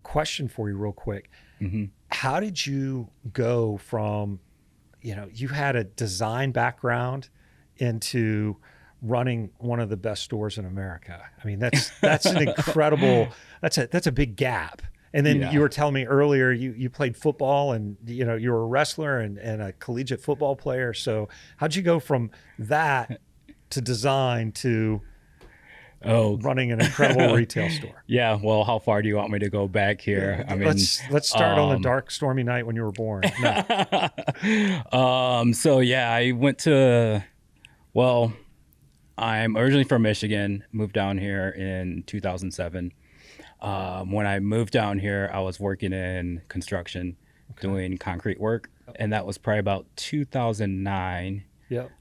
question for you real quick. Mm-hmm. How did you go from, you had a design background into running one of the best stores in America? I mean, that's an incredible, that's a big gap. And then Yeah. you were telling me earlier you played football, and you were a wrestler and a collegiate football player. So how'd you go from that to design to running an incredible retail store? Yeah. Well, how far do you want me to go back here? I mean, let's start on a dark, stormy night when you were born. No. So yeah, I went to, well, I'm originally from Michigan, moved down here in 2007. When I moved down here, I was working in construction, doing concrete work, and that was probably about 2009. Yep.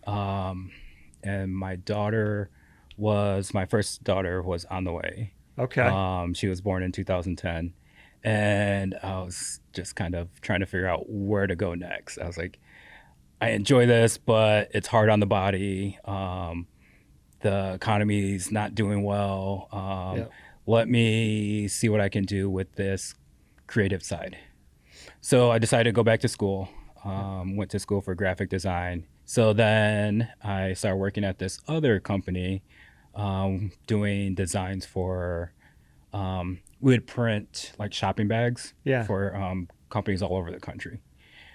And my first daughter was on the way. Okay. She was born in 2010, and I was just kind of trying to figure out where to go next. I was like, I enjoy this, but it's hard on the body. The economy's not doing well. Yep. Let me see what I can do with this creative side. So I decided to go back to school. Went to school for graphic design. So then I started working at this other company, doing designs for, we would print like shopping bags for companies all over the country.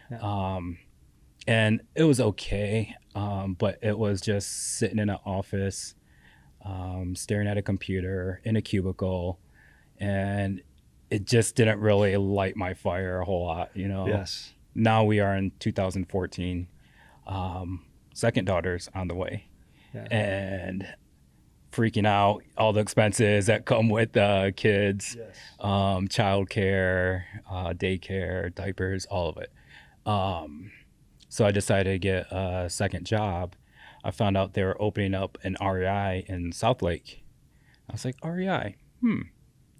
Yeah. And it was okay, but it was just sitting in an office, staring at a computer in a cubicle, and it just didn't really light my fire a whole lot, Yes. Now we are in 2014. Second daughter's on the way, and freaking out, all the expenses that come with kids, childcare, daycare, diapers, all of it. So I decided to get a second job. I found out they were opening up an REI in South Lake. I was like, REI,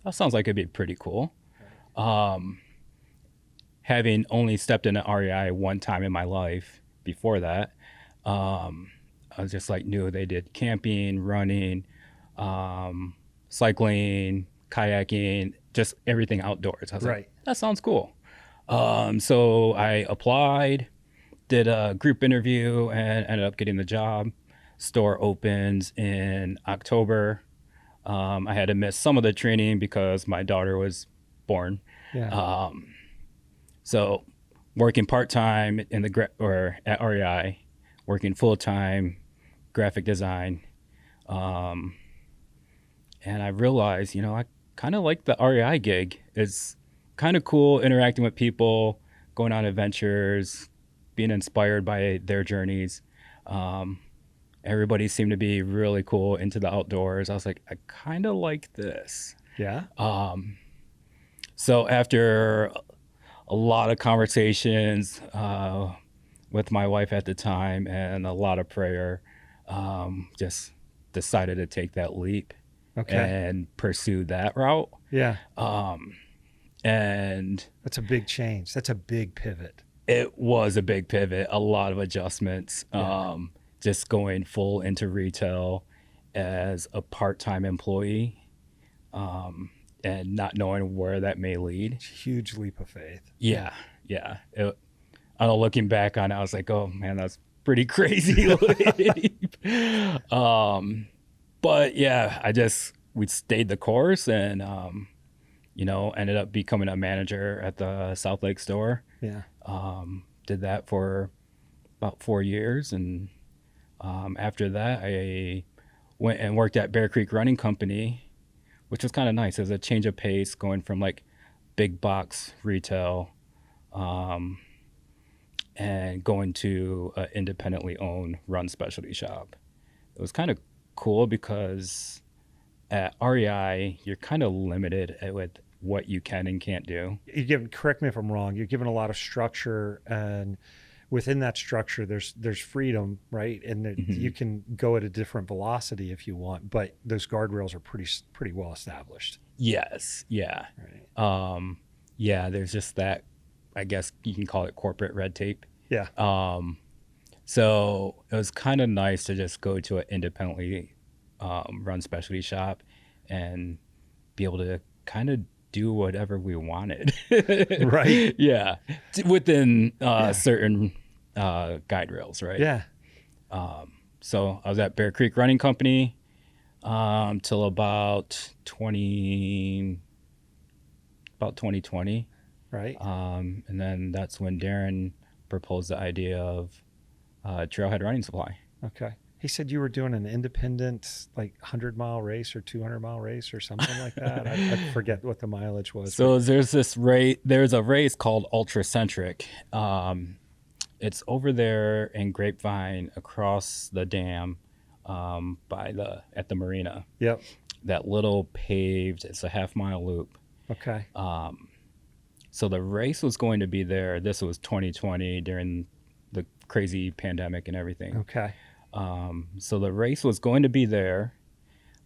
that sounds like it'd be pretty cool. Having only stepped in an REI one time in my life before that, I was just like, knew they did camping, running, cycling, kayaking, just everything outdoors. I was like, that sounds cool. So I applied, did a group interview, and ended up getting the job. Store opens in October. I had to miss some of the training because my daughter was born. Yeah. So working part-time at REI, working full-time graphic design. And I realized, I kind of like the REI gig. It's kind of cool interacting with people, going on adventures, being inspired by their journeys. Everybody seemed to be really cool, into the outdoors. I was like, I kind of like this. Yeah. So after a lot of conversations with my wife at the time and a lot of prayer, just decided to take that leap and pursue that route. Yeah. And that's a big change. That's a big pivot. It was a big pivot, a lot of adjustments, just going full into retail as a part-time employee, and not knowing where that may lead. Huge leap of faith. Yeah. I know, looking back on it, I was like, oh man, that's pretty crazy leap. But yeah, we stayed the course and, ended up becoming a manager at the South Lake store. Yeah. Did that for about 4 years. And after that, I went and worked at Bear Creek Running Company, which was kind of nice. It was a change of pace, going from like big box retail and going to an independently owned run specialty shop. It was kind of cool because at REI, you're kind of limited with what you can and can't do. Correct me if I'm wrong, you're given a lot of structure, and within that structure there's freedom, right? And you can go at a different velocity if you want, but those guardrails are pretty well established. Yes. Yeah. Right. There's just that, I guess you can call it corporate red tape. Yeah. So it was kind of nice to just go to an independently run specialty shop and be able to kind of do whatever we wanted. Right. Yeah. Within certain guide rails, right? Yeah. So I was at Bear Creek Running Company till about 2020. Right. And then that's when Darren proposed the idea of Trailhead Running Supply. Okay. He said you were doing an independent, like 100-mile race or 200-mile race or something like that. I forget what the mileage was. So there's a race called Ultracentric. It's over there in Grapevine across the dam at the marina. Yep. That little paved, it's a half-mile loop. Okay. So the race was going to be there. This was 2020 during the crazy pandemic and everything. Okay. So the race was going to be there.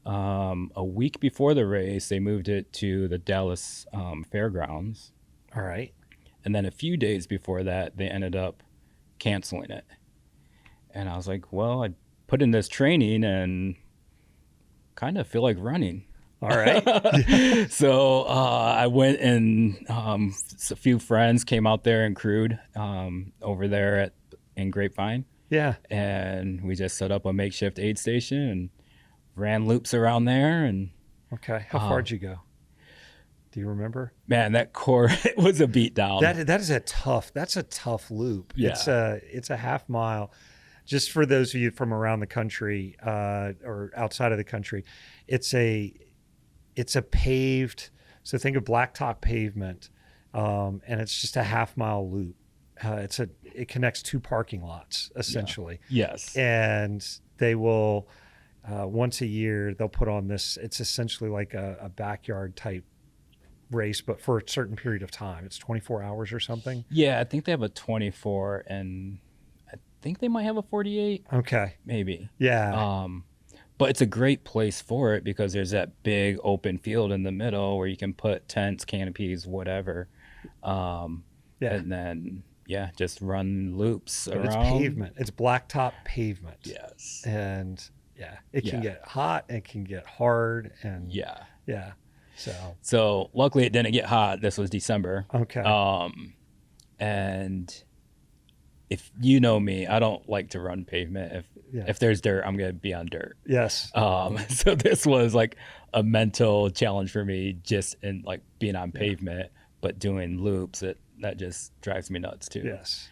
A week before the race, they moved it to the Dallas Fairgrounds. All right. And then a few days before that, they ended up canceling it. And I was like, well, I put in this training and kind of feel like running. All right. So I went and a few friends came out there and crewed over there in Grapevine. Yeah. And we just set up a makeshift aid station and ran loops around there. And Okay. How far did you go? Do you remember? man, that core, it was a beat down. That's a tough loop. Yeah. It's a half mile. Just for those of you from around the country or outside of the country, it's a paved. So think of blacktop pavement, and it's just a half mile loop. It connects two parking lots essentially. Yeah. Yes. And they will once a year they'll put on this. It's essentially like a backyard type race, but for a certain period of time. It's 24 hours or something. Yeah, I think they have a 24 and I think they might have a 48. Okay. Maybe. Yeah. But it's a great place for it because there's that big open field in the middle where you can put tents, canopies, whatever. Yeah. And then, just run loops But around. it's pavement. It's blacktop pavement. Yes. And it can get hot. It can get hard. And Yeah. So luckily it didn't get hot. This was December. Okay. And if you know me, I don't like to run pavement. If there's dirt, I'm going to be on dirt. Yes. So this was like a mental challenge for me, just in like being on pavement, but doing loops. That just drives me nuts too. Yes.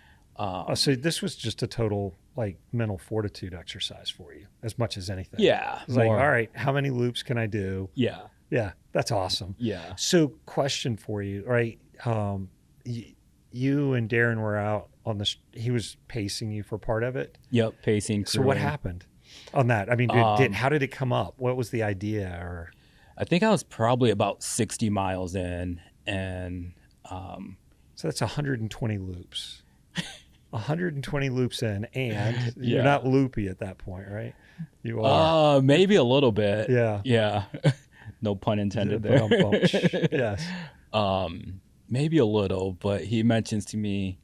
So this was just a total like mental fortitude exercise for you, as much as anything. Yeah. It's like, all right, how many loops can I do? Yeah. Yeah, that's awesome. Yeah. So, question for you, right? You and Darren were out on he was pacing you for part of it. Yep. Pacing. So, what crewing. happened on that? I mean, how did it come up? What was the idea? Or I think I was probably about 60 miles in, and so that's 120 loops. 120 loops in, and you're not loopy at that point, right? You are. Maybe a little bit. Yeah. Yeah. No pun intended there. Yes. Maybe a little, but he mentions to me,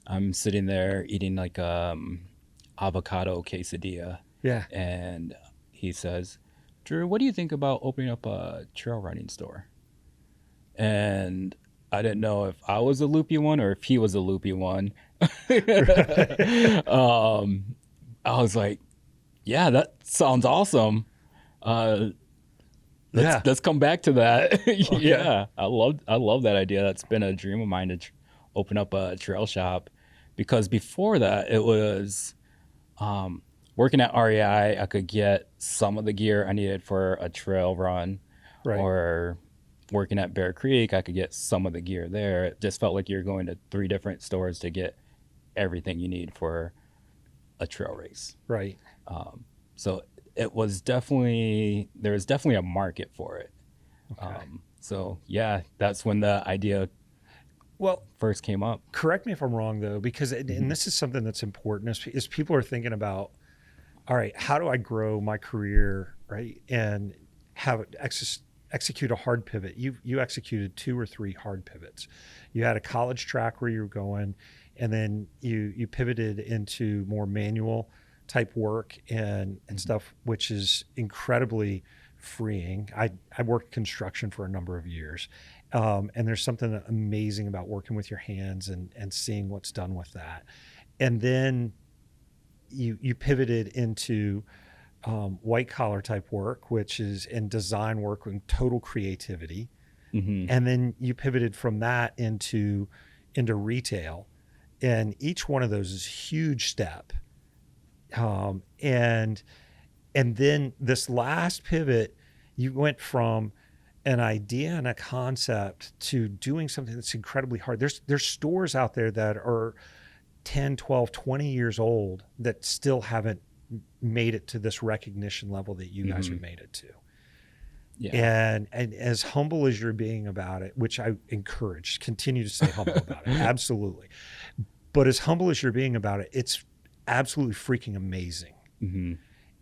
I'm sitting there eating like avocado quesadilla. Yeah. And he says, Drew, what do you think about opening up a trail running store? And I didn't know if I was a loopy one or if he was a loopy one. I was like, yeah, that sounds awesome. Let's come back to that. Okay. Yeah, I love that idea. That's been a dream of mine to open up a trail shop, because before that it was working at REI. I could get some of the gear I needed for a trail run, right. Or working at Bear Creek, I could get some of the gear there. It just felt like you're going to 3 different stores to get everything you need for a trail race. Right. So there was definitely a market for it. Okay. So yeah, that's when the idea first came up. Correct me if I'm wrong though, because and this is something that's important is people are thinking about, all right, how do I grow my career, right, and have execute a hard pivot. You executed 2 or 3 hard pivots. You had a college track where you were going, and then you pivoted into more manual type work and stuff, which is incredibly freeing. I worked construction for a number of years, And there's something amazing about working with your hands and seeing what's done with that. And then you pivoted into white collar type work, which is in design work with total creativity. And then you pivoted from that into retail. And each one of those is a huge step. And then this last pivot, you went from an idea and a concept to doing something that's incredibly hard. There's stores out there that are 10, 12, 20 years old that still haven't made it to this recognition level that you guys have made it to. Yeah. And as humble as you're being about it, which I encourage, continue to stay humble about it. Absolutely. But as humble as you're being about it, it's absolutely freaking amazing.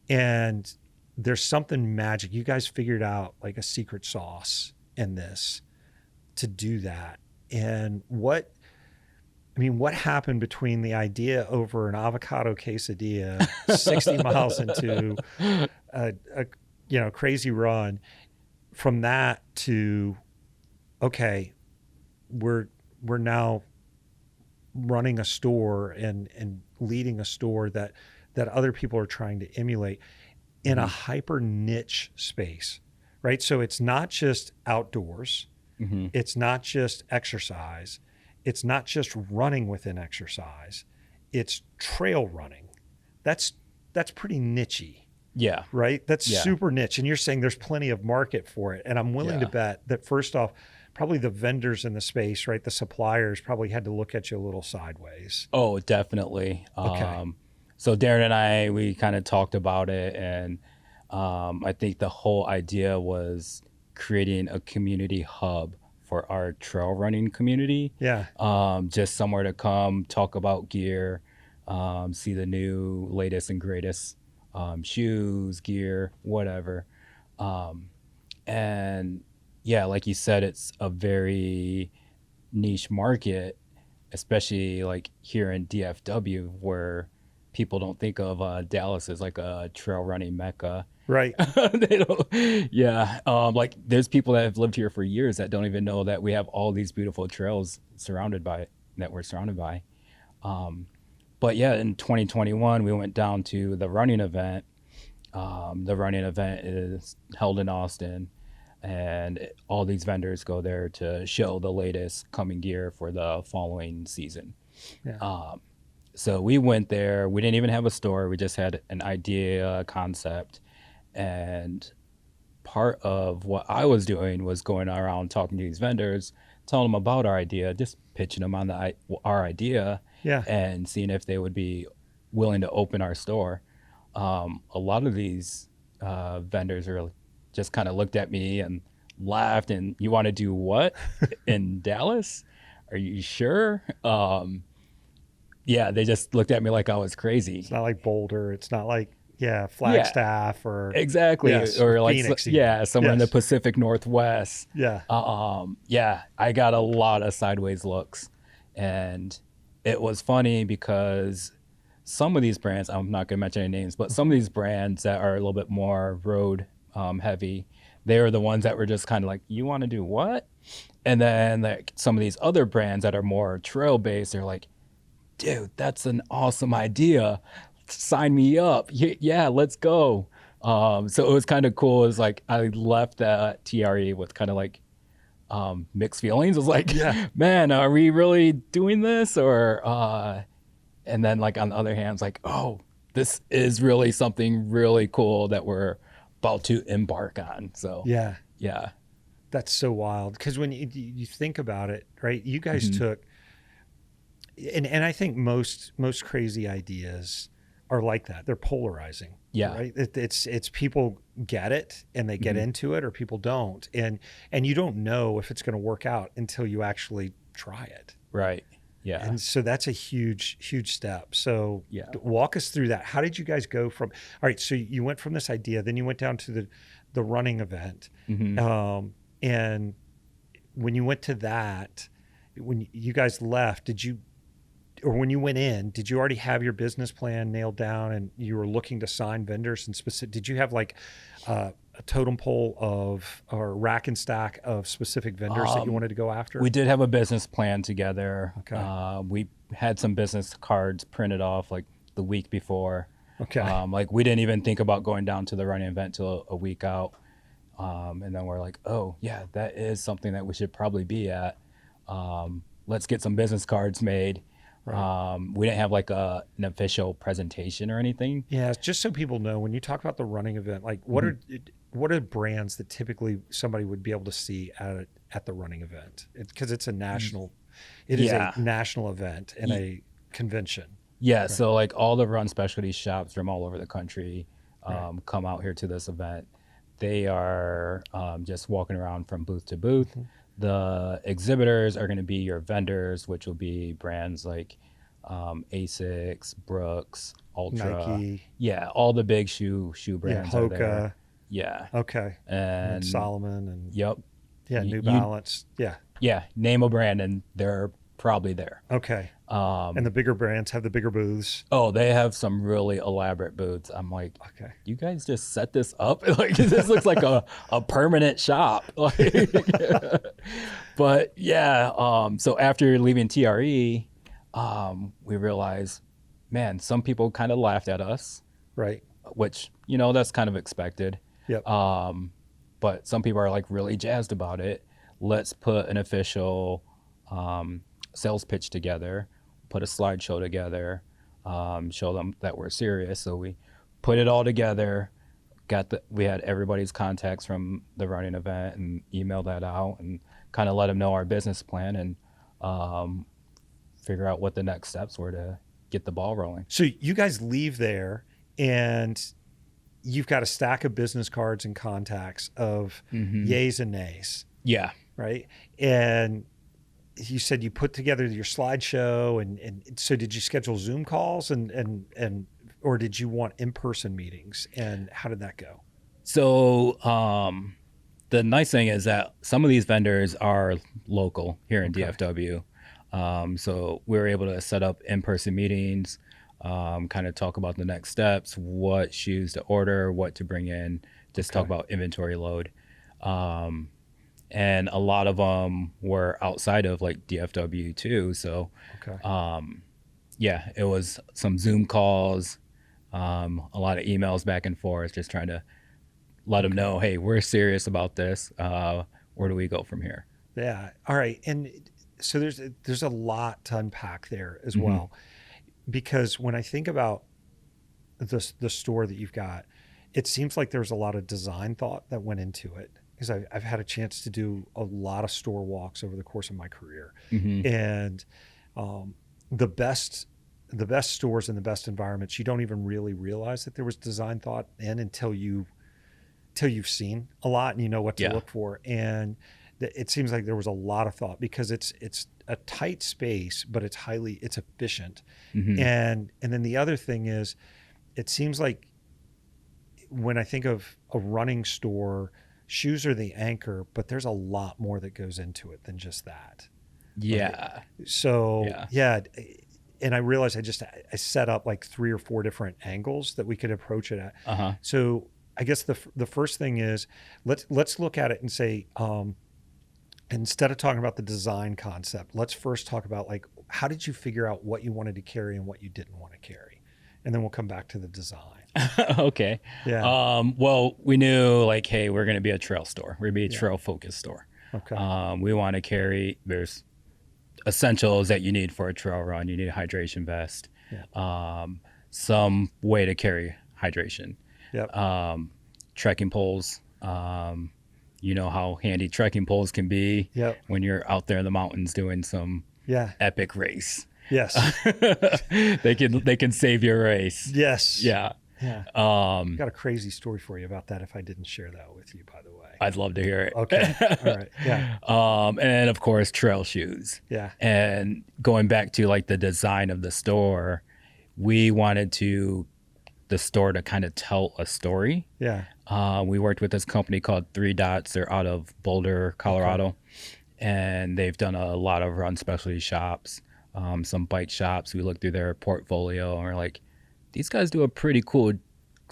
And there's something magic. You guys figured out like a secret sauce in this to do that. And what happened between the idea over an avocado quesadilla 60 miles into a crazy run, from that to, okay, we're now running a store and leading a store that other people are trying to emulate in a hyper niche space, right? So it's not just outdoors. It's not just exercise. It's not just running within exercise. It's trail running. That's pretty nichey. Yeah. Right? That's super niche. And you're saying there's plenty of market for it. And I'm willing to bet that, first off, probably the vendors in the space, right? The suppliers probably had to look at you a little sideways. Oh, definitely. Okay. So Darren and I, we kind of talked about it, and I think the whole idea was creating a community hub for our trail running community. Yeah. Just somewhere to come, talk about gear, see the new latest and greatest shoes, gear, whatever. And yeah, like you said, it's a very niche market, especially like here in DFW, where people don't think of Dallas as like a trail running mecca. Right. They don't, yeah. Like there's people that have lived here for years that don't even know that we have all these beautiful trails that we're surrounded by. But yeah, in 2021, we went down to the running event. The running event is held in Austin, and all these vendors go there to show the latest coming gear for the following season. Yeah. So we went there. We didn't even have a store. We just had an idea, concept. And part of what I was doing was going around talking to these vendors, telling them about our idea, just pitching them on our idea, and seeing if they would be willing to open our store. A lot of these vendors are just kind of looked at me and laughed, and you want to do what in Dallas? Are you sure? Yeah, they just looked at me like I was crazy. It's not like Boulder. It's not like, Flagstaff or exactly, or like Phoenix, somewhere in the Pacific Northwest. Yeah. I got a lot of sideways looks, and it was funny because some of these brands, I'm not going to mention any names, but some of these brands that are a little bit more road heavy, they are the ones that were just kind of like, you want to do what? And then like some of these other brands that are more trail based, they're like, dude, that's an awesome idea. Sign me up. Yeah, let's go. So it was kind of cool. It was like I left that TRE with kind of like mixed feelings. I was like, man, are we really doing this? Or and then like on the other hand, it's like, oh, this is really something really cool that we're about to embark on. So yeah. That's so wild, because when you think about it, right? You guys took, and I think most crazy ideas are like that. They're polarizing. Yeah. Right. It's people get it and they get into it, or people don't. And you don't know if it's going to work out until you actually try it. Right. Yeah. And so that's a huge step. So walk us through that. How did you guys go from, all right, so you went from this idea, then you went down to the running event. And when you went to that, when you guys left, when you went in, did you already have your business plan nailed down and you were looking to sign vendors and specific? Did you have like a a totem pole of or rack and stack of specific vendors that you wanted to go after? We did have a business plan together. Okay. We had some business cards printed off like the week before. Okay. Like we didn't even think about going down to the running event till a week out. And then we're like, oh yeah, that is something that we should probably be at. Let's get some business cards made. Right. We didn't have like an official presentation or anything. Yeah, just so people know, when you talk about the running event, like what are brands that typically somebody would be able to see at the running event? Because it's a national, it is a national event and a convention. Yeah, Right. so like all the run specialty shops from all over the country come out here to this event. They are just walking around from booth to booth. Mm-hmm. The exhibitors are going to be your vendors, which will be brands like Asics, Brooks, Ultra. Nike. Yeah, all the big shoe brands are there. Hoka. Yeah. Okay. And Solomon and yep. New Balance. Yeah, name a brand and they're probably there. Okay. And the bigger brands have the bigger booths. Oh, they have some really elaborate booths. I'm like, Okay. you guys just set this up? Like this looks like a permanent shop. Like, but yeah, so after leaving TRE, we realized, man, some people kind of laughed at us, Right. which, that's kind of expected. Yep. But some people are like really jazzed about it. Let's put an official sales pitch together, put a slideshow together, show them that we're serious. So we put it all together, we had everybody's contacts from the running event and emailed that out and kind of let them know our business plan and figure out what the next steps were to get the ball rolling. So you guys leave there and you've got a stack of business cards and contacts of yays and nays. Yeah. Right. And you said you put together your slideshow and so did you schedule Zoom calls and or did you want in-person meetings, and how did that go? So the nice thing is that some of these vendors are local here in DFW. So we were able to set up in-person meetings, kind of talk about the next steps, what shoes to order, what to bring in, just talk about inventory load. And a lot of them were outside of like DFW too. So, yeah, it was some Zoom calls, a lot of emails back and forth, just trying to let them know, hey, we're serious about this. Where do we go from here? Yeah. All right. And so there's a lot to unpack there as well, because when I think about the store that you've got, it seems like there's a lot of design thought that went into it. Because I've had a chance to do a lot of store walks over the course of my career, and the best stores and the best environments, you don't even really realize that there was design thought in until you've seen a lot and you know what to look for. And it seems like there was a lot of thought because it's a tight space, but it's efficient. And then the other thing is, it seems like when I think of a running store, shoes are the anchor, but there's a lot more that goes into it than just that. Yeah. Right? So yeah. And I realized I set up like 3 or 4 different angles that we could approach it at. So I guess the first thing is let's look at it and say, instead of talking about the design concept, let's first talk about like, how did you figure out what you wanted to carry and what you didn't want to carry? And then we'll come back to the design. Okay. Yeah. Well, we knew like, hey, we're going to be a trail store. We're going to be a trail focused store. Okay. We want to carry, there's essentials that you need for a trail run. You need a hydration vest, some way to carry hydration. Yep. Trekking poles. You know how handy trekking poles can be when you're out there in the mountains doing some epic race. Yes. they can save your race. Yes. Yeah. Yeah. Got a crazy story for you about that if I didn't share that with you, by the way. I'd love to hear it. Okay. All right. Yeah. And of course, trail shoes. Yeah. And going back to like the design of the store, we wanted the store to kind of tell a story. Yeah. We worked with this company called 3 Dots. They're out of Boulder, Colorado. And they've done a lot of run specialty shops, some bike shops. We looked through their portfolio and we're like, these guys do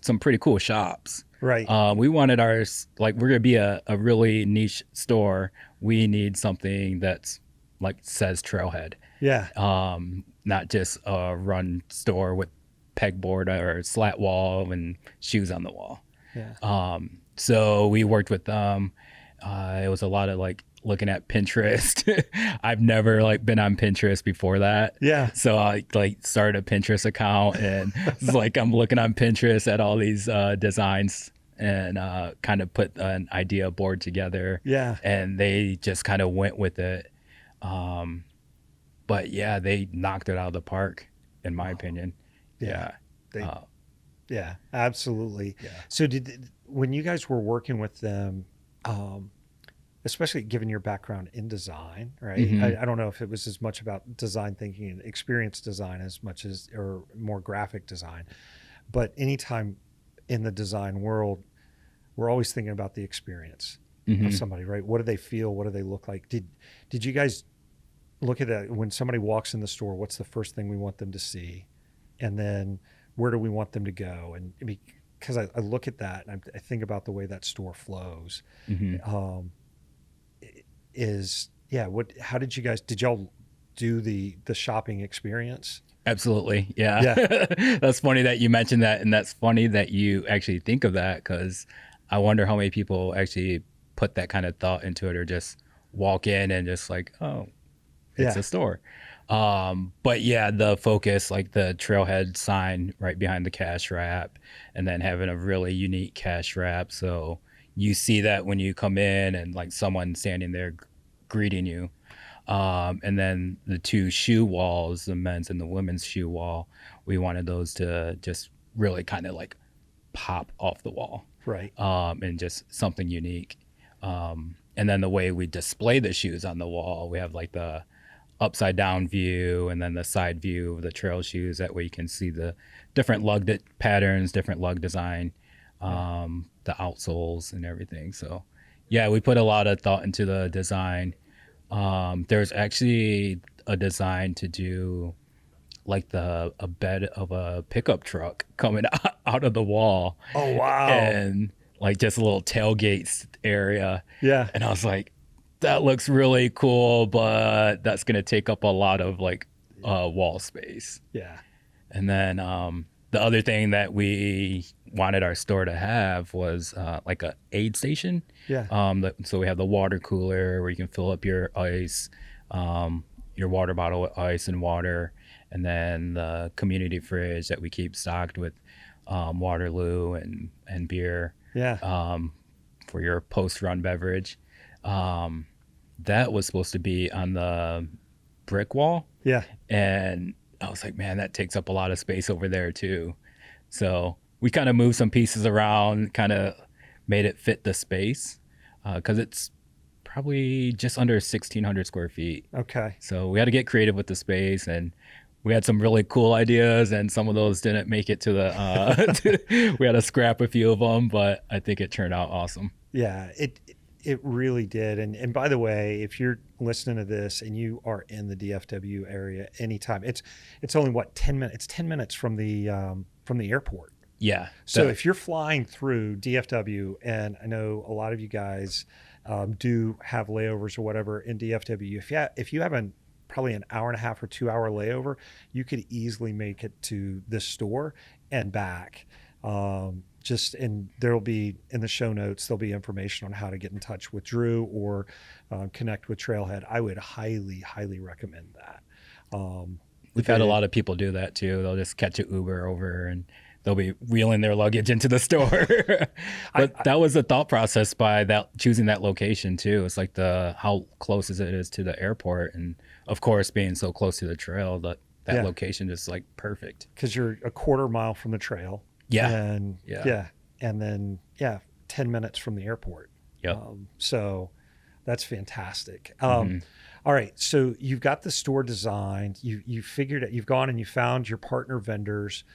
some pretty cool shops. Right. We wanted ours, like, we're going to be a really niche store. We need something that's like says Trailhead, Yeah. not just a run store with pegboard or slat wall and shoes on the wall. Yeah. So we worked with them. It was a lot of like looking at Pinterest. I've never like been on Pinterest before that. Yeah. So I like started a Pinterest account, and it's like I'm looking on Pinterest at all these designs, and kind of put an idea board together. Yeah. And they just kind of went with it. But yeah, they knocked it out of the park, in my opinion. Yeah. Yeah. Yeah, absolutely. Yeah. So when you guys were working with them, especially given your background in design, right? Mhm. I don't know if it was as much about design thinking and experience design as much as, or more graphic design, but anytime in the design world, we're always thinking about the experience of somebody, right? What do they feel? What do they look like? Did you guys look at that when somebody walks in the store? What's the first thing we want them to see? And then where do we want them to go? And because I look at that and I think about the way that store flows. How did y'all do the shopping experience? Absolutely. Yeah. That's funny that you mentioned that. And that's funny that you actually think of that, because I wonder how many people actually put that kind of thought into it, or just walk in and just like, oh, it's a store. But yeah, the focus, like the Trailhead sign right behind the cash wrap, and then having a really unique cash wrap. So you see that when you come in, and like someone standing there greeting you. And then the two shoe walls, the men's and the women's shoe wall, we wanted those to just really kind of like pop off the wall. Right. And just something unique. And then the way we display the shoes on the wall, we have like the upside down view and then the side view of the trail shoes. That way you can see the different lug patterns, different lug design, the outsoles and everything. So yeah, we put a lot of thought into the design. There's actually a design to do like a bed of a pickup truck coming out of the wall. Oh, wow. And like just a little tailgate area. Yeah. And I was like, that looks really cool, but that's going to take up a lot of like wall space. Yeah. And then the other thing that we wanted our store to have was like a aid station. Yeah. So we have the water cooler where you can fill up your ice, your water bottle with ice and water, and then the community fridge that we keep stocked with Waterloo and beer. Yeah. For your post-run beverage. That was supposed to be on the brick wall. Yeah. And I was like, man, that takes up a lot of space over there too. So we kind of moved some pieces around, kind of made it fit the space, because it's probably just under 1,600 square feet. Okay. So we had to get creative with the space, and we had some really cool ideas, and some of those didn't make it to the, we had to scrap a few of them, but I think it turned out awesome. Yeah, it really did. And by the way, if you're listening to this and you are in the DFW area anytime, it's only 10 minutes. It's 10 minutes from the airport. Yeah. So if you're flying through DFW, and I know a lot of you guys do have layovers or whatever in DFW, if you have probably an hour and a half or 2 hour layover, you could easily make it to this store and back. And there'll be in the show notes, there'll be information on how to get in touch with Drew or connect with Trailhead. I would highly, highly recommend that. We've had a lot of people do that too. They'll just catch an Uber over and they'll be wheeling their luggage into the store. But that was the thought process by choosing that location too. It's like how close it is to the airport, and of course being so close to the trail, that location is like perfect. Because you're a quarter mile from the trail. Yeah. And and then 10 minutes from the airport. Yep. So that's fantastic. All right. So you've got the store designed. You figured it. You've gone and you found your partner vendors.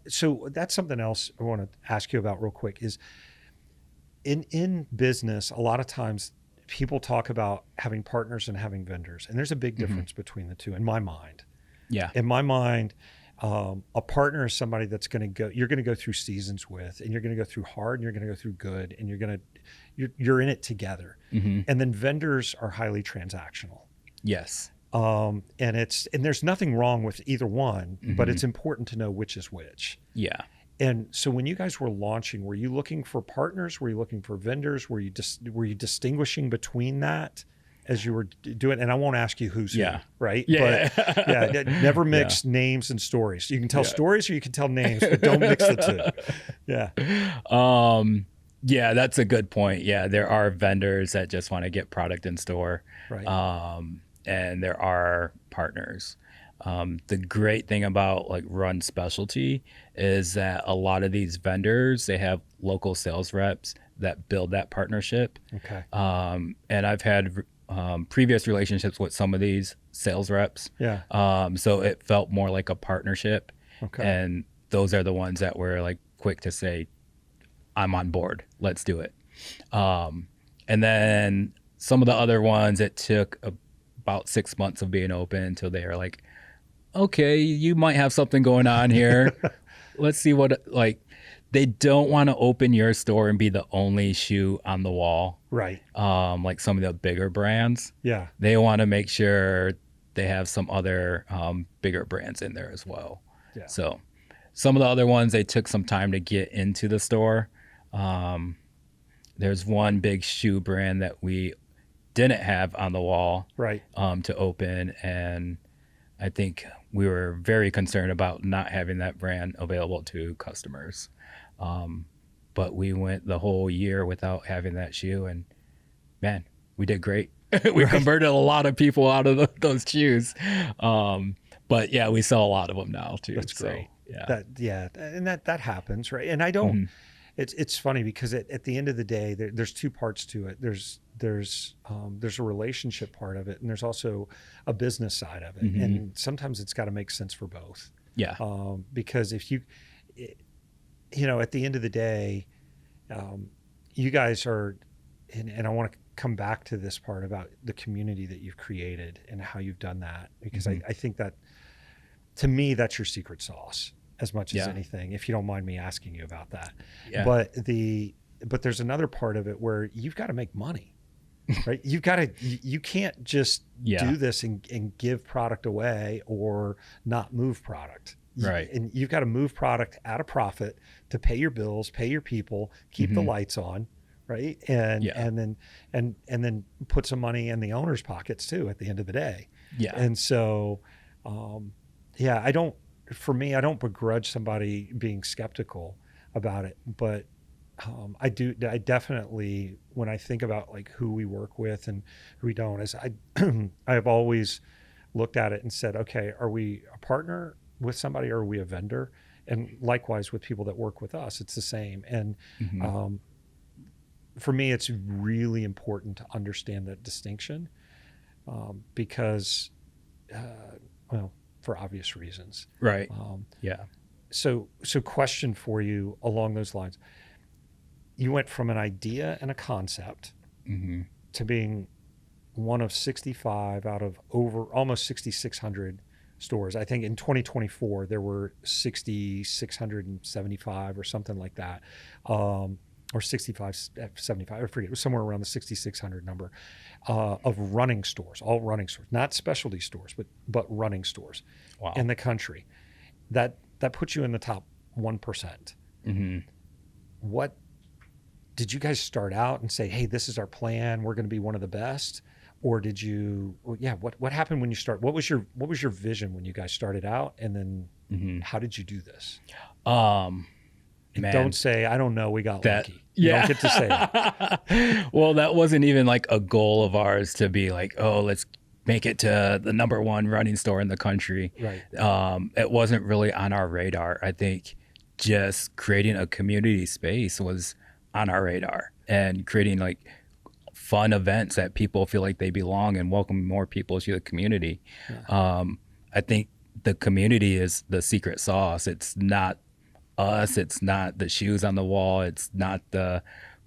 So that's something else I want to ask you about real quick. Is in business, a lot of times people talk about having partners and having vendors, and there's a big difference between the two in my mind. Yeah. In my mind, A partner is somebody that's you're going to go through seasons with, and you're going to go through hard, and you're going to go through good, and you're in it together. Mm-hmm. And then vendors are highly transactional. Yes. And there's nothing wrong with either one, but Mm-hmm. it's important to know which is which. Yeah. And so when you guys were launching, were you looking for partners? Were you looking for vendors? Were you distinguishing between that as you were doing? And I won't ask you who's who, right? Yeah. But yeah, never mix names and stories. You can tell stories or you can tell names, but don't mix the two. Yeah. Yeah, that's a good point. Yeah, there are vendors that just want to get product in store. Right. And there are partners. The great thing about like Run Specialty is that a lot of these vendors, they have local sales reps that build that partnership. Okay. And I've had previous relationships with some of these sales reps. Yeah. So it felt more like a partnership. Okay. And those are the ones that were like quick to say, I'm on board. Let's do it. And then some of the other ones, it took about 6 months of being open until they are like, okay, you might have something going on here. Let's see what, like, they don't want to open your store and be the only shoe on the wall. Right. Like some of the bigger brands. Yeah. They want to make sure they have some other bigger brands in there as well. Yeah. So some of the other ones, they took some time to get into the store. There's one big shoe brand that we didn't have on the wall Right. to open, and I think we were very concerned about not having that brand available to customers. But we went the whole year without having that shoe, and man, we did great. We converted a lot of people out of those shoes. But yeah, we sell a lot of them now too. That's great. Yeah. And that happens, right? And I don't. It's funny because at the end of the day, there's two parts to it. There's a relationship part of it, and there's also a business side of it. Mm-hmm. And sometimes it's got to make sense for both. Yeah. Because if you at the end of the day, you guys are, and I want to come back to this part about the community that you've created and how you've done that, because I think that, to me, that's your secret sauce as much as anything, if you don't mind me asking you about that. Yeah. But there's another part of it where you've got to make money, right? You can't just do this and give product away or not move product. Right. And you've got to move product at a profit to pay your bills, pay your people, keep the lights on, right? And then put some money in the owner's pockets too at the end of the day. Yeah. And so for me, I don't begrudge somebody being skeptical about it, but I definitely, when I think about like who we work with and who we don't, is I've always looked at it and said, okay, are we a partner with somebody or are we a vendor? And likewise with people that work with us, it's the same. And for me, it's really important to understand that distinction because, for obvious reasons. Right. So question for you along those lines. You went from an idea and a concept to being one of 65 out of over almost 6,600 stores. I think in 2024, there were 6,675 or something like that. Or 65, 75, I forget, it was somewhere around the 6,600 number of running stores, all running stores, not specialty stores, but running stores in the country. That puts you in the top 1%. What did you guys start out and say, hey, this is our plan, we're going to be one of the best? Or did you, what happened when you start? What was your vision when you guys started out? And then how did you do this? And don't say, I don't know, we got lucky. You don't get to say that. Well, that wasn't even like a goal of ours to be like, oh, let's make it to the number one running store in the country. Right. It wasn't really on our radar. I think just creating a community space was on our radar, and creating like fun events that people feel like they belong and welcome more people to the community. I think the community is the secret sauce. It's not us, it's not the shoes on the wall, it's not the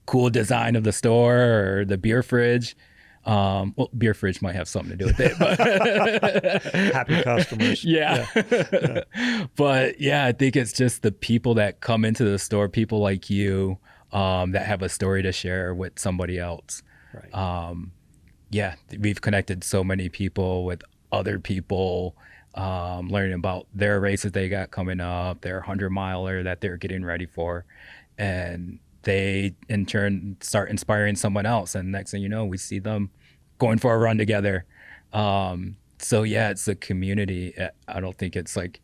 cool design of the store or the beer fridge. Well, beer fridge might have something to do with it, but Happy customers. yeah. But yeah, I think it's just the people that come into the store, people like you, that have a story to share with somebody else. Right. Yeah, we've connected so many people with other people, learning about their races they got coming up, their 100 miler that they're getting ready for. And they in turn start inspiring someone else. And next thing you know, we see them going for a run together. So yeah, it's a community. I don't think it's like,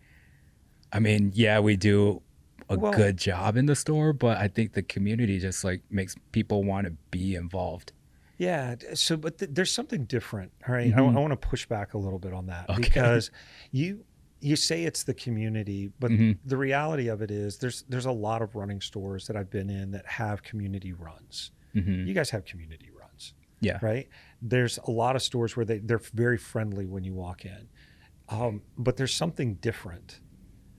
I mean, yeah, we do a Well, good job in the store, but I think the community just like makes people want to be involved. yeah. So, but there's something different. All right. I Hmm. want to push back a little bit on that Okay. because you you say it's the community, but Hmm. the reality of it is there's a lot of running stores that I've been in that have community runs. Hmm. You guys have community runs, Yeah. right? There's a lot of stores where they're very friendly when you walk in, but there's something different,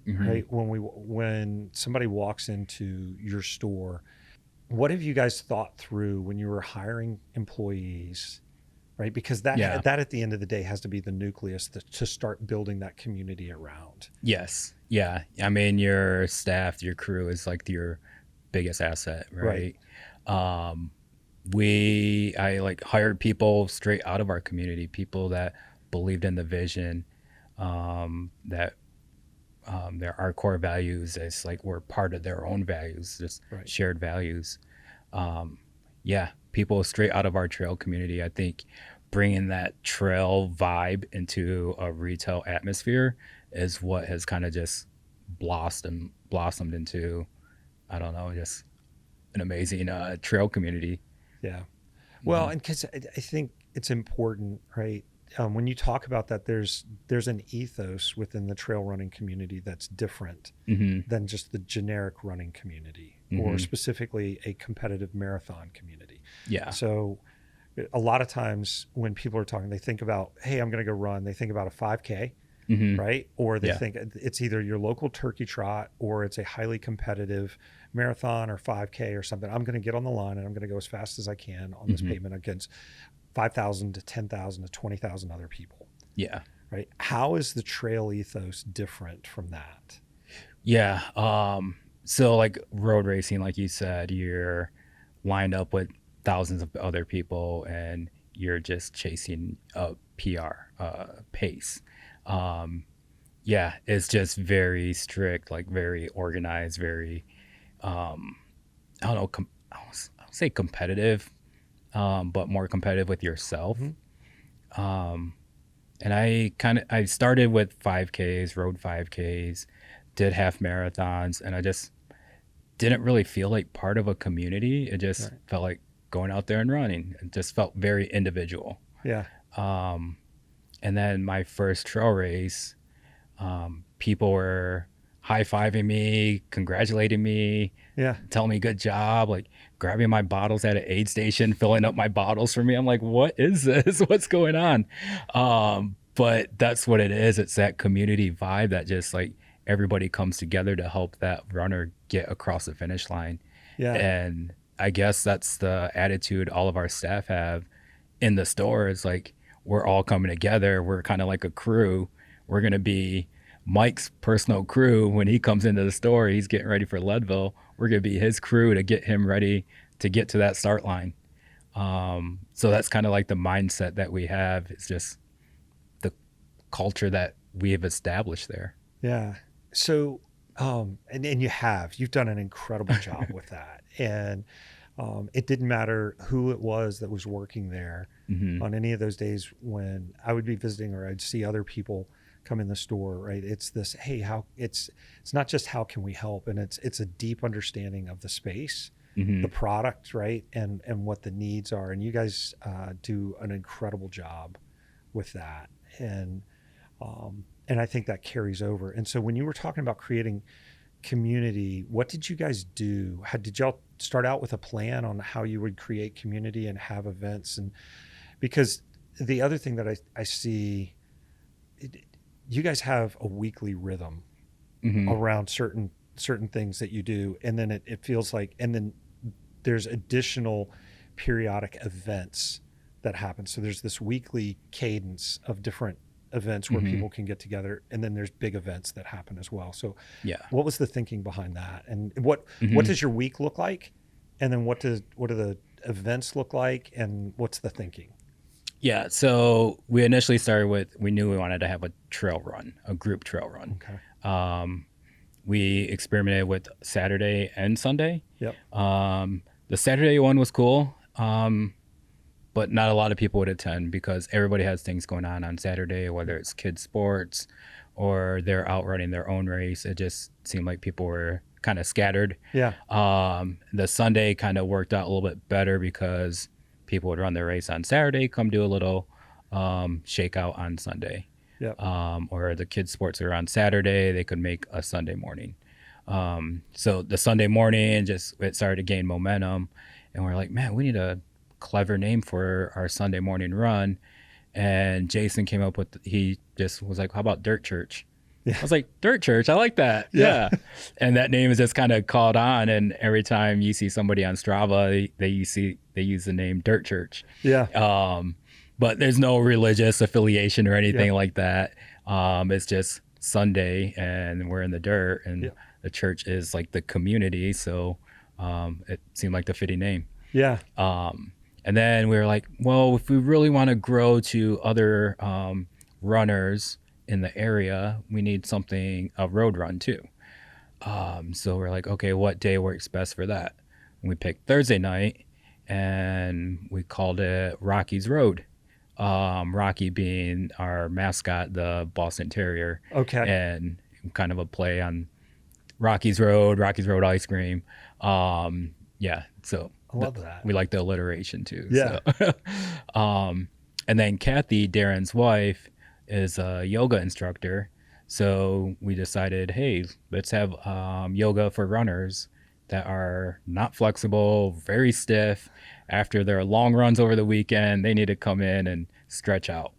Hmm. right? When somebody walks into your store, what have you guys thought through when you were hiring employees, right? Because Yeah. that at the end of the day has to be the nucleus to start building that community around. Yes. Yeah. I mean, your staff, your crew is like your biggest asset, Right. right? Um, I like hired people straight out of our community, people that believed in the vision, that our core values is like we're part of their own values, just Right. shared values. Um, yeah, people straight out of our trail community. I think bringing that trail vibe into a retail atmosphere is what has kind of just blossomed into, I don't know, just an amazing trail community. Yeah. Well, Hmm. and because I think it's important, right? When you talk about that, there's an ethos within the trail running community that's different Hmm. than just the generic running community or Hmm. specifically a competitive marathon community. Yeah. So a lot of times when people are talking, they think about, hey, I'm going to go run. They think about a 5K, Hmm. right? Or they Yeah. think it's either your local turkey trot or it's a highly competitive marathon or 5K or something. I'm going to get on the line and I'm going to go as fast as I can on this Hmm. pavement against 5,000 to 10,000 to 20,000 other people, Yeah. right? How is the trail ethos different from that? Yeah. So like road racing, like you said, you're lined up with thousands of other people and you're just chasing a PR pace. Um, yeah, it's just very strict, like very organized, very um, I don't know, I don't say competitive, but more competitive with yourself. Mm-hmm. Um, and I started with 5Ks, road 5Ks, did half marathons, and I just didn't really feel like part of a community. It just Right. felt like going out there and running. It just felt very individual. Yeah. Um, and then my first trail race, people were high fiving me, congratulating me, Yeah. telling me good job, like grabbing my bottles at an aid station, filling up my bottles for me. I'm like, what is this? What's going on? But that's what it is. It's that community vibe that just like everybody comes together to help that runner get across the finish line. Yeah. And I guess that's the attitude all of our staff have in the store is like, we're all coming together. We're kind of like a crew. We're going to be Mike's personal crew when he comes into the store. He's getting ready for Leadville. We're going to be his crew to get him ready to get to that start line. So that's kind of like the mindset that we have. It's just the culture that we have established there. Yeah. So, and you've done an incredible job with that. And it didn't matter who it was that was working there Hmm. on any of those days when I would be visiting or I'd see other people come in the store, right? It's this, hey, how it's not just how can we help, and it's a deep understanding of the space, Hmm. the product, right, and what the needs are. And you guys do an incredible job with that, and I think that carries over. And so when you were talking about creating community, what did you guys do? Did y'all start out with a plan on how you would create community and have events? And because the other thing that I see, it, you guys have a weekly rhythm Hmm. around certain things that you do, and then it feels like, and then there's additional periodic events that happens. So there's this weekly cadence of different events where people can get together, and then there's big events that happen as well. So Yeah. what was the thinking behind that, and what does your week look like, and then what do the events look like, and what's the thinking? Yeah. So we initially started with, we knew we wanted to have a trail run, a group trail run. Okay. We experimented with Saturday and Sunday. Yep. The Saturday one was cool, but not a lot of people would attend because everybody has things going on Saturday, whether it's kids sports or they're out running their own race. It just seemed like people were kind of scattered. Yeah. The Sunday kind of worked out a little bit better because people would run their race on Saturday, come do a little shakeout on Sunday. Yep. Or the kids sports are on Saturday, they could make a Sunday morning. So the Sunday morning, it started to gain momentum, and we're like, man, we need a clever name for our Sunday morning run. And Jason came up with, he just was like, how about Dirt Church? Yeah. I was like, Dirt Church, I like that. Yeah. And that name is just kind of caught on, and every time you see somebody on Strava, they use the name Dirt Church. Yeah. But there's no religious affiliation or anything like that. It's just Sunday, and we're in the dirt, and the church is like the community. So it seemed like the fitting name. Yeah. And then we were like, well, if we really want to grow to other runners in the area, we need a road run too. So we're like, okay, what day works best for that? And we picked Thursday night, and we called it Rocky's Road. Rocky being our mascot, the Boston Terrier. Okay. And kind of a play on Rocky's Road ice cream. Yeah. So I love that. We like the alliteration too. Yeah. So. And then Kathy, Darren's wife, is a yoga instructor. So we decided, hey, let's have yoga for runners that are not flexible, very stiff. After their long runs over the weekend, they need to come in and stretch out.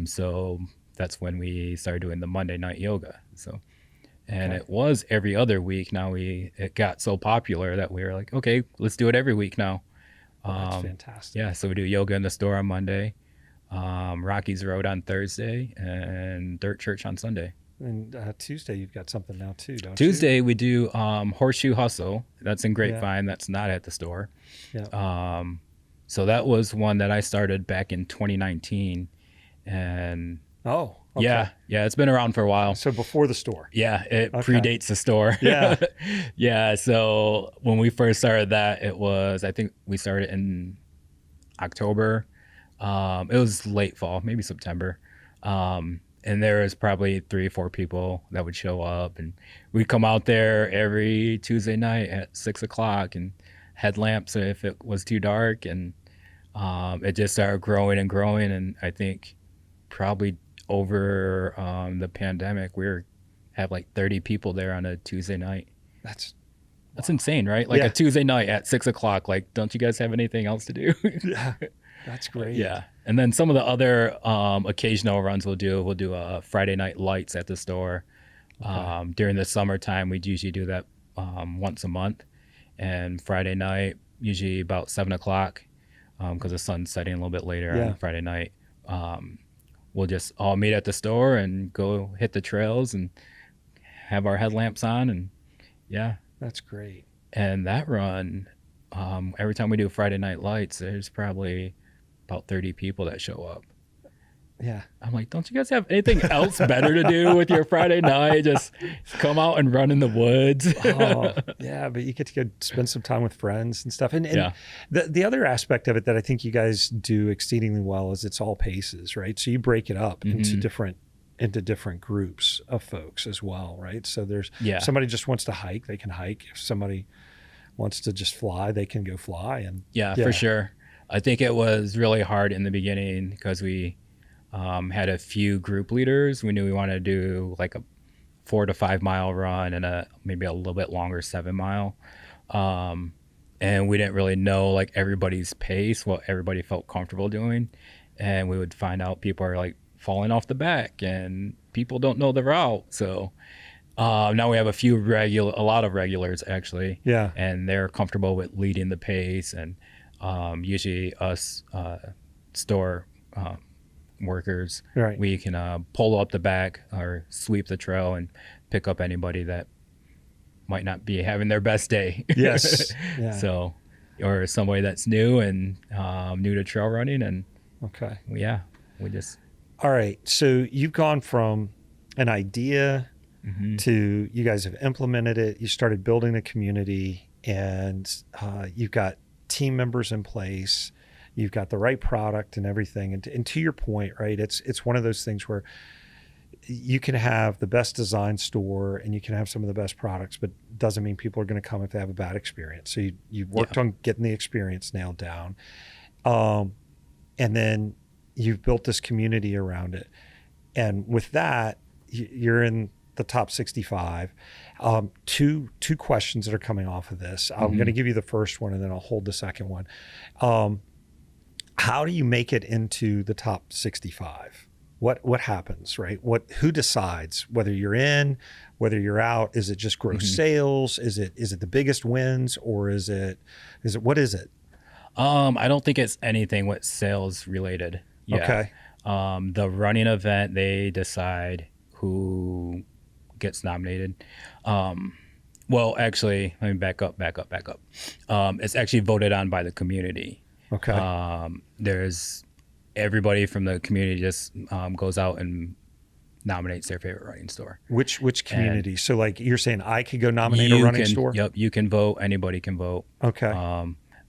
So that's when we started doing the Monday night yoga. So, and it was every other week. Now it got so popular that we were like, okay, let's do it every week now. That's fantastic. Yeah. So we do yoga in the store on Monday, Rocky's Road on Thursday, and Dirt Church on Sunday. And Tuesday, you've got something now too, don't Tuesday, we do Horseshoe Hustle. That's in Grapevine. That's not at the store. Yeah. So that was one that I started back in 2019. And oh, okay. Yeah, it's been around for a while. So before the store. Yeah, it predates the store. Yeah. Yeah, so when we first started that, I think we started in October. It was late fall, maybe September. And there was probably 3 or 4 people that would show up, and we'd come out there every Tuesday night at 6:00 and headlamps if it was too dark. And it just started growing and growing. And I think probably over the pandemic, have like 30 people there on a Tuesday night. That's insane, right? Like a Tuesday night at 6:00. Like, don't you guys have anything else to do? Yeah. That's great. Yeah. And then some of the other occasional runs we'll do a Friday night lights at the store. Okay. During the summertime, we'd usually do that once a month. And Friday night, usually about 7:00, because the sun's setting a little bit later on Friday night. We'll just all meet at the store and go hit the trails and have our headlamps on. And yeah. That's great. And that run, every time we do Friday night lights, there's probably about 30 people that show up. Yeah. I'm like, don't you guys have anything else better to do with your Friday night? Just come out and run in the woods. Oh, yeah, but you get to go spend some time with friends and stuff. And the other aspect of it that I think you guys do exceedingly well is it's all paces, right? So you break it up into different groups of folks as well, right? So there's somebody just wants to hike, they can hike. If somebody wants to just fly, they can go fly. And for sure. I think it was really hard in the beginning because we had a few group leaders. We knew we wanted to do like a 4 to 5 mile run and maybe a little bit longer 7 mile. And we didn't really know like everybody's pace, what everybody felt comfortable doing. And we would find out people are like falling off the back and people don't know the route. So now we have a lot of regulars actually. Yeah. And they're comfortable with leading the pace. And usually us store workers. Right. We can pull up the back or sweep the trail and pick up anybody that might not be having their best day. Yes. Yeah. So, or somebody that's new and new to trail running, and Okay. we just. All right. So you've gone from an idea to you guys have implemented it. You started building a community, and you've got team members in place. You've got the right product and everything. And to your point, right? It's one of those things where you can have the best design store and you can have some of the best products, but doesn't mean people are going to come if they have a bad experience. So you've worked on getting the experience nailed down. And then you've built this community around it. And with that, you're in the top 65. Two questions that are coming off of this. I'm going to give you the first one and then I'll hold the second one. How do you make it into the top 65? What happens, right? Who decides whether you're in, whether you're out? Is it just gross sales? Is it the biggest wins, or is it what is it? I don't think it's anything with sales related. Yeah. Okay. The running event, they decide who gets nominated. Well, actually, let me back up. It's actually voted on by the community. Okay. There's everybody from the community just goes out and nominates their favorite running store. Which community? And so like you're saying I could go nominate a running store? Yep, you can vote. Anybody can vote. Okay.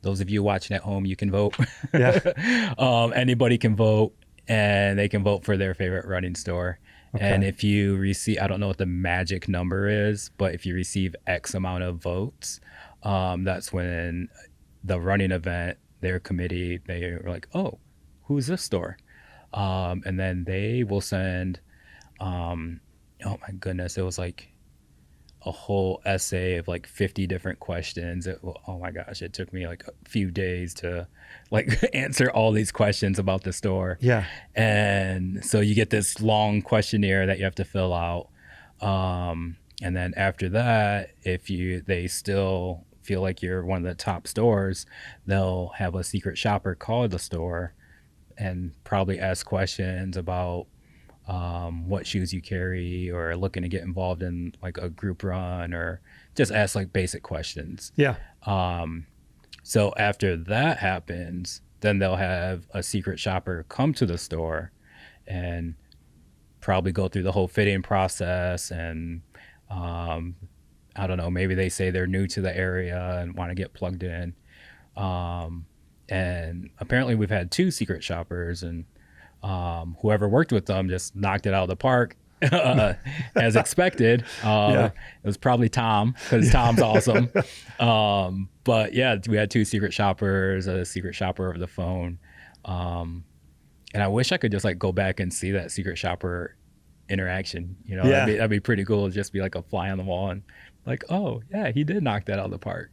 Those of you watching at home, you can vote. Yeah. Anybody can vote, and they can vote for their favorite running store. Okay. And if you receive, I don't know what the magic number is, but if you receive X amount of votes, that's when the running event, their committee, they're like, oh, who's this store? And then they will send, oh my goodness, it was like a whole essay of like 50 different questions. Oh my gosh, it took me like a few days to like answer all these questions about the store. Yeah. And so you get this long questionnaire that you have to fill out. And then after that, if they still feel like you're one of the top stores, they'll have a secret shopper call the store and probably ask questions about what shoes you carry, or looking to get involved in like a group run, or just ask like basic questions. Yeah. So after that happens, then they'll have a secret shopper come to the store and probably go through the whole fitting process. And I don't know, maybe they say they're new to the area and want to get plugged in. And apparently we've had 2 secret shoppers, and whoever worked with them just knocked it out of the park as expected. It was probably Tom, because Tom's awesome. But yeah, we had 2 secret shoppers, a secret shopper over the phone. And I wish I could just like go back and see that secret shopper interaction. You know, that'd be pretty cool to just be like a fly on the wall and like, oh yeah, he did knock that out of the park.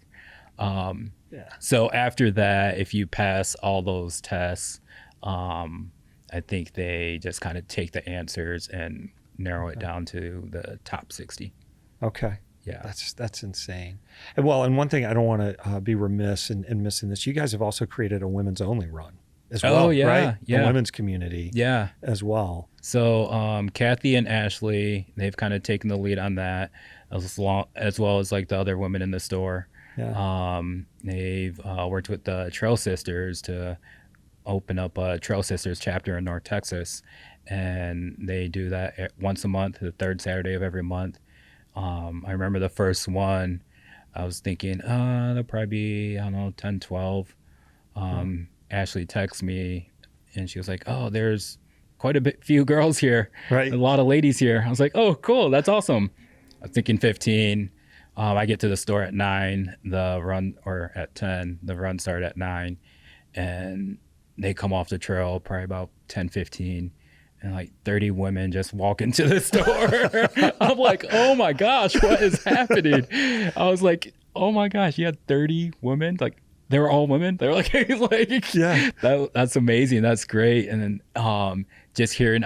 So after that, if you pass all those tests, I think they just kind of take the answers and narrow it down to the top 60. Okay. Yeah. That's insane. And one thing I don't want to be remiss in missing this, you guys have also created a women's only run as well, right? Yeah. A women's community as well. So Kathy and Ashley, they've kind of taken the lead on that, as well as like the other women in the store. Yeah. They've worked with the Trail Sisters to open up a Trail Sisters chapter in North Texas, and they do that once a month, the 3rd Saturday of every month. I remember the first one, I was thinking, there'll probably be, I don't know, 10, 12. Ashley texted me and she was like, oh, there's quite a few girls here, right? A lot of ladies here. I was like, oh, cool, that's awesome. I was thinking 15. I get to the store at 9, or at 10, the run started at 9, and they come off the trail probably about 10, 15, and like 30 women just walk into the store. I'm like, oh my gosh, what is happening? I was like, oh my gosh, you had 30 women? Like, they were all women? They were like, yeah, that's amazing. That's great. And then just hearing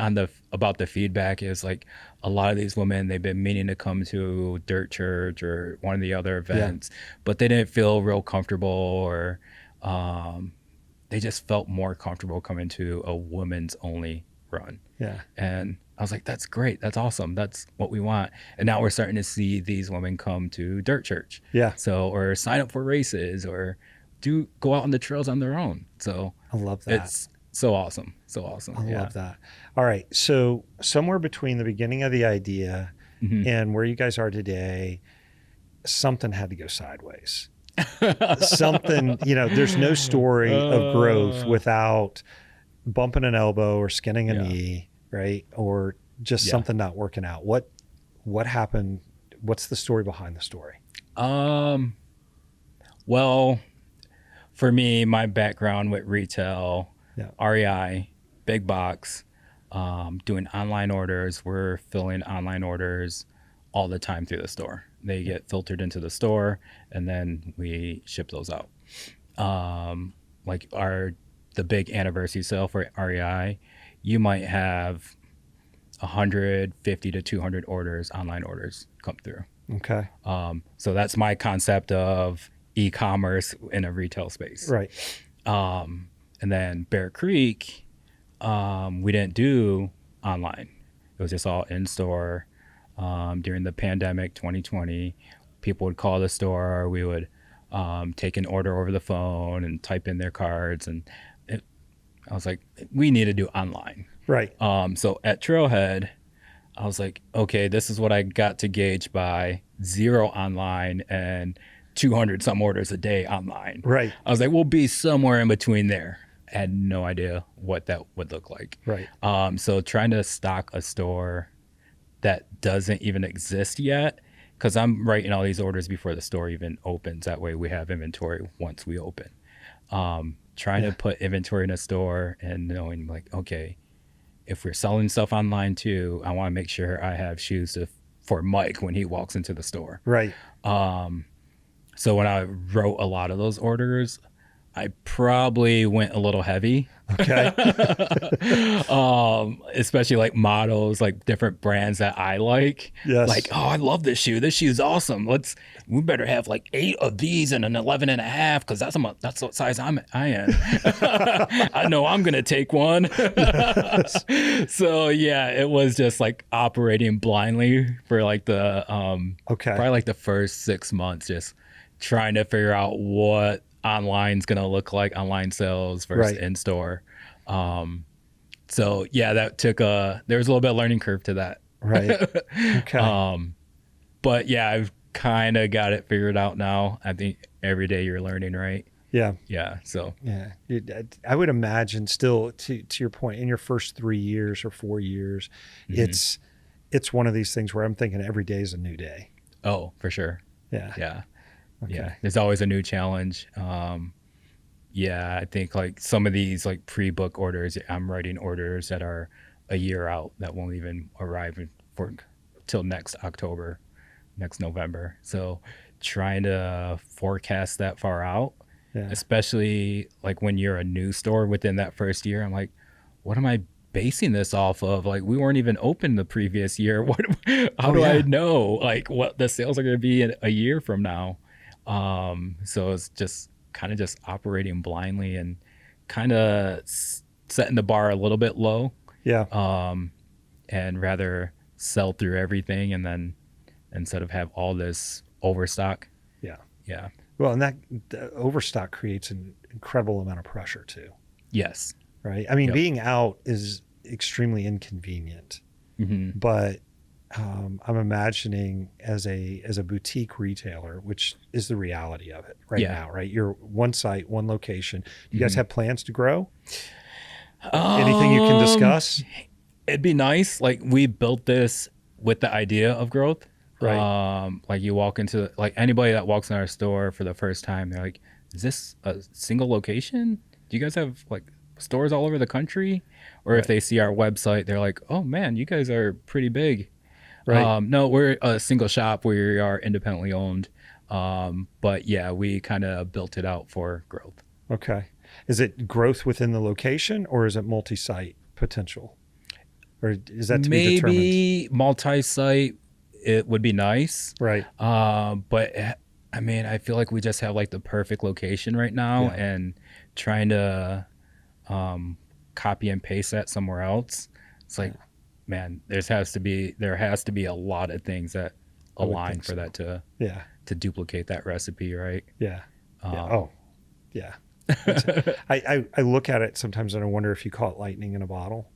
about the feedback is like, a lot of these women, they've been meaning to come to Dirt Church or one of the other events, but they didn't feel real comfortable, or they they just felt more comfortable coming to a women's only run. Yeah. And I was like, that's great. That's awesome. That's what we want. And now we're starting to see these women come to Dirt Church. Yeah. So, or sign up for races or go out on the trails on their own. So I love that. it's so awesome. So awesome. I love that. All right. So somewhere between the beginning of the idea and where you guys are today, something had to go sideways. Something, there's no story of growth without bumping an elbow or skinning a knee, right? Or just something not working out. What happened? What's the story behind the story? Well, for me, my background with retail, REI, big box, doing online orders. We're filling online orders all the time through the store. They get filtered into the store and then we ship those out. Like the big anniversary sale for REI, you might have 150 to 200 orders, online orders come through. Okay. So that's my concept of e-commerce in a retail space. Right. And then Bear Creek, we didn't do online. It was just all in store. During the pandemic, 2020, people would call the store. We would take an order over the phone and type in their cards. And I was like, we need to do online. Right. So at Trailhead, I was like, okay, this is what I got to gauge by 0 online and 200 some orders a day online. Right. I was like, we'll be somewhere in between there. I had no idea what that would look like. Right. So trying to stock a store that doesn't even exist yet, because I'm writing all these orders before the store even opens. That way we have inventory once we open. Trying to put inventory in a store and knowing like, okay, if we're selling stuff online too, I want to make sure I have shoes for Mike when he walks into the store. Right. So when I wrote a lot of those orders, I probably went a little heavy. Okay. Especially like models, like different brands that I like. Yes. Like, oh, I love this shoe. This shoe's awesome. We better have like 8 of these and an 11.5 because that's what size I am. I know I'm gonna take one. So yeah, it was just like operating blindly for like the probably like the first 6 months, just trying to figure out what online's gonna look like, online sales versus in store. So yeah, that took there was a little bit of learning curve to that. Right. Okay. But yeah, I've kind of got it figured out now. I think every day you're learning, right? Yeah. Yeah. So yeah, I would imagine still to your point in your first 3 years or 4 years, it's one of these things where I'm thinking every day is a new day. Oh, for sure. Yeah. Yeah. Okay. Yeah. There's always a new challenge. Yeah, I think like some of these like pre-book orders, I'm writing orders that are a year out that won't even arrive till next October, next November. So trying to forecast that far out, especially like when you're a new store within that first year, I'm like, what am I basing this off of? Like we weren't even open the previous year. How do I know like what the sales are going to be in a year from now? So it's just kind of just operating blindly and kind of setting the bar a little bit low. Yeah. And rather sell through everything and then instead of have all this overstock. Yeah. Yeah. Well, and the overstock creates an incredible amount of pressure too. Yes. Right. I mean, being out is extremely inconvenient, but I'm imagining as a boutique retailer, which is the reality of it now, right? You're one site, one location. Do you guys have plans to grow? Anything you can discuss? It'd be nice. Like we built this with the idea of growth. Right. Like you walk into like anybody that walks in our store for the first time, they're like, is this a single location? Do you guys have like stores all over the country? Or if they see our website, they're like, oh man, you guys are pretty big. Right. No, we're a single shop. We are independently owned. But yeah, we kind of built it out for growth. Okay. Is it growth within the location or is it multi-site potential? Or is that to be determined? Maybe multi-site, it would be nice. Right. But I mean, I feel like we just have like the perfect location right now, Yeah. and trying to copy and paste that somewhere else. It's like, man, there has to be a lot of things that I would align think for so. that Yeah. to duplicate that recipe, right? Yeah. Yeah. Um, Oh, yeah. I look at it sometimes and I wonder if you caught lightning in a bottle,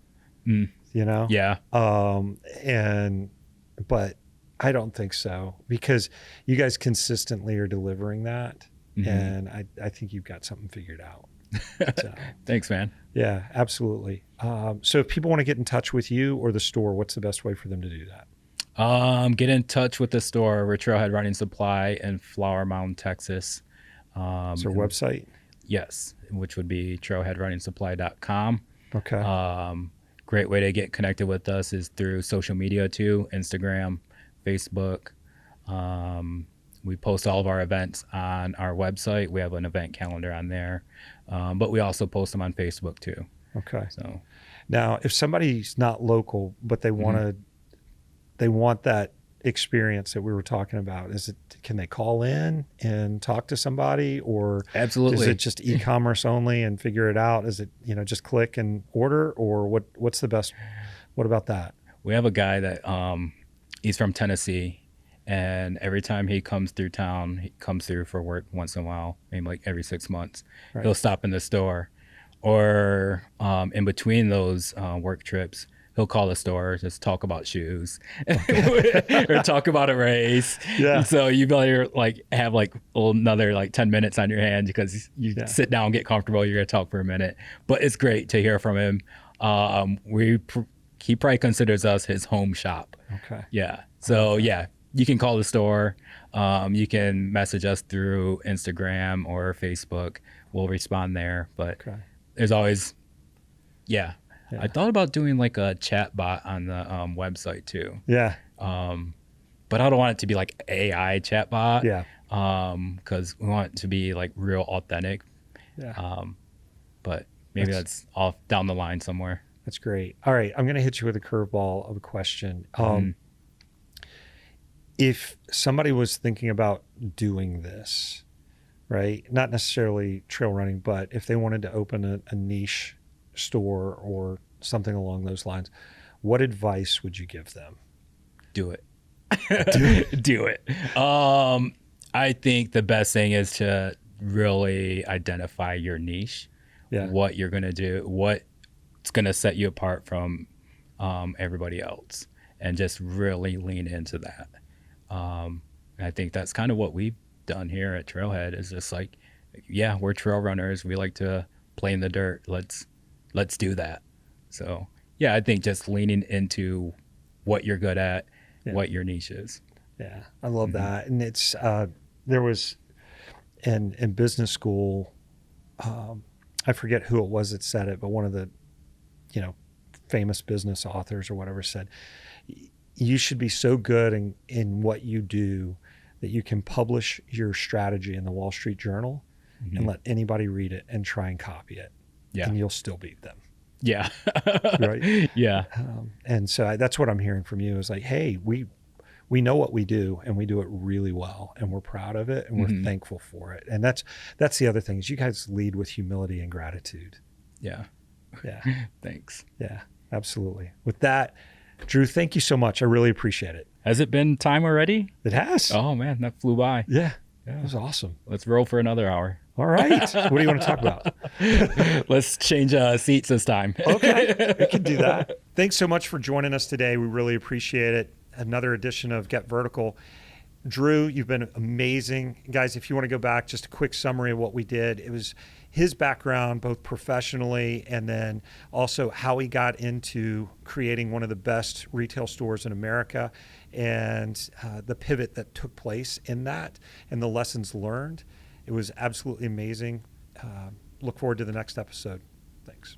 mm, you know? yeah. And, but I don't think so, because you guys consistently are delivering that. Mhm. And I think you've got something figured out. So, Thanks, man. yeah, absolutely. So if people want to get in touch with you or the store, what's the best way for them to do that? Get in touch with the store. We're Trailhead Running Supply in Flower Mound, Texas. Is there a website? Yes, which would be trailheadrunningsupply.com. Okay. Great way to get connected with us is through social media too, Instagram, Facebook. We post all of our events on our website. We have an event calendar on there, but we also post them on Facebook too. Okay. So Now, if somebody's not local, but they want that experience that we were talking about, can they call in and talk to somebody, or absolutely, is it just e-commerce only and figure it out? Is it, just click and order, or what's the best? What about that? we have a guy that he's from Tennessee, and every time he comes through town, he comes through for work once in a while, maybe like every 6 months. Right. He'll stop in the store, or in between those work trips, he'll call the store, just talk about shoes, or talk about a race. Yeah. So you better like have like another like 10 minutes on your hand, because you sit down, get comfortable, you're gonna talk for a minute. But it's great to hear from him. He probably considers us his home shop. Okay. Yeah. So yeah, you can call the store. You can message us through Instagram or Facebook. We'll respond there. But there's always, I thought about doing like a chat bot on the website too. Yeah. But I don't want it to be like AI chat bot. Yeah. Because we want it to be like real authentic. Yeah. But maybe that's off down the line somewhere. That's great. All right. I'm going to hit you with a curveball of a question. If somebody was thinking about doing this, right, not necessarily trail running, but if they wanted to open a niche store or something along those lines, what advice would you give them? Do it. Do it. I think the best thing is to really identify your niche, what you're going to do, what's going to set you apart from everybody else, and just really lean into that. I think that's kind of what we've done here at Trailhead, is just like, we're trail runners. We like to play in the dirt. Let's do that. So I think just leaning into what you're good at, what your niche is. Yeah, I love that. And it's there was in business school, I forget who it was that said it, but one of the famous business authors or whatever said, you should be so good in what you do that you can publish your strategy in the Wall Street Journal and let anybody read it and try and copy it. Yeah. And you'll still beat them. Yeah. Right. Yeah. And so that's what I'm hearing from you is like, hey, we know what we do and we do it really well and we're proud of it and we're thankful for it. And that's the other thing is you guys lead with humility and gratitude. Yeah. Yeah. Thanks. Yeah, absolutely. With that, Drew, thank you so much. I really appreciate it. Has it been time already? It has. Oh man, that flew by. Yeah. That was awesome. Let's roll for another hour. All right. What do you want to talk about? Let's change seats this time. Okay. We can do that. Thanks so much for joining us today. We really appreciate it. Another edition of Get Vertical. Drew, you've been amazing. Guys, if you want to go back, just a quick summary of what we did. It was his background, both professionally and then also how he got into creating one of the best retail stores in America and the pivot that took place in that and the lessons learned. It was absolutely amazing. Look forward to the next episode. Thanks.